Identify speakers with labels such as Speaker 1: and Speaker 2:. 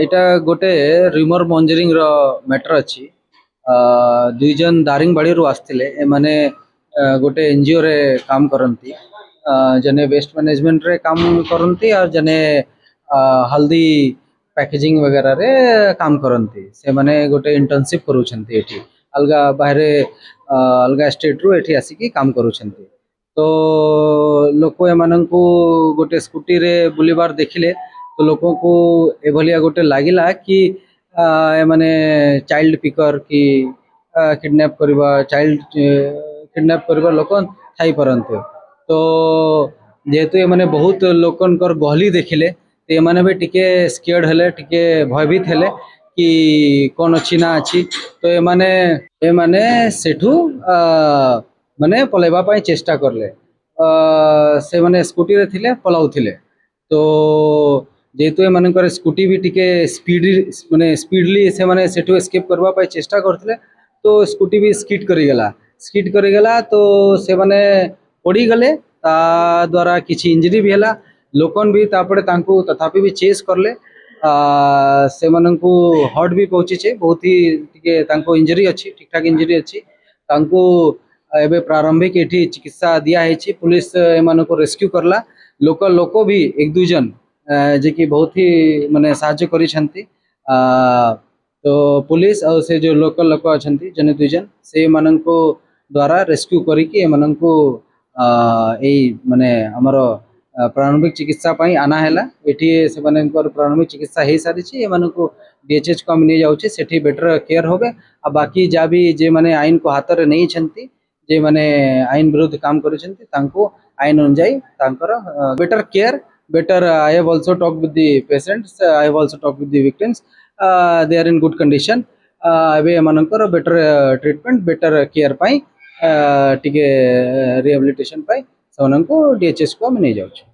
Speaker 1: এটা গোटे রিমোর মঞ্জরিং ର ମ୍ୟାଟର ଅଛି। ଦୁଇ ଜଣ ଦାରିଙ୍ଗବାଡ଼ିରୁ ଆସିଥିଲେ। ଏମାନେ ଗୋଟେ ଏନଜିଓ ରେ କାମ କରନ୍ତି। ଜଣେ वेस्ट मैनेजमेंट रे काम करती और जने हल्दी पैकेजिंग वगैरह रे काम करती। से माने गोटे इंटर्नशिप करूछंती एठी अलगा बाहरे अलगा स्टेट रु एठी आसिकी काम करूछंती। तो लोक एमानंकु गोटे स्कूटी रे बुलिबार देखिले तो लोकों को एभलिया गोटे लागिला कि माने चाइल्ड पिकर कि किडनैप करबा चाइल्ड किडनैप करबा लोक थाई परंते। तो जेहेतु ये माने बहुत लोकनकर गहली देखिले तो ये माने भी टिके स्केर्ड हेले टिके भयभीत हेले कि कौन अच्छी ना अच्छी। तो ये माने सेठू माने पलाइबा पाई चेष्टा करले। से माने स्कूटी रे थिले पलाउथिले। तो जेहेतु एमानकर स्कूटी भी टिके स्पीड माने स्पीडली से माने सेठू एस्केप करबा पाई चेष्टा करथिले। तो स्कूटी भी स्किड करिगला तो से माने पड़ी गले ता द्वारा किछि इंजरी भी हला। लोकन भी तापड़े तांको तथापि भी चेस करले। से माननकु हर्ट भी पहुंची छे बहुत ही टिके तांको इंजरी अछि ठीक ठाक इंजरी अछि। तांको एबे प्रारंभिक एठी चिकित्सा दिया हेछि। पुलिस एमानको रेस्क्यू करला। लोकल लोको भी एक दु जन जे कि बहुत ही माने साहाय्य करी छंती। तो पुलिस और से जो लोकल लोक अछंती जने दुई जन से माननको द्वारा रेस्क्यू करी कि एमाननको एई माने हमर प्रारंभिक चिकित्सा पाई आना हैला। एठी से माननकर प्रारंभिक चिकित्सा हे सारी छी। एमाननको डीएचएच को हम नहीं जाउची सेठी बेटर केयर होबे। आ बाकी जा भी जे माने आईन को हाथ रे नहीं छंती जे माने आईन विरुद्ध काम करी छंती तांको आईन अनुଯାयी तांकर better care better. I have also talked with the patients. I have also talked with the victims. They are in good condition. अबे एमानकर बेटर ट्रीटमेंट बेटर केयर पाई टिके रिहेबिलिटेशन पाई सेमाननको डीएचएस को हम नहीं जाउछ।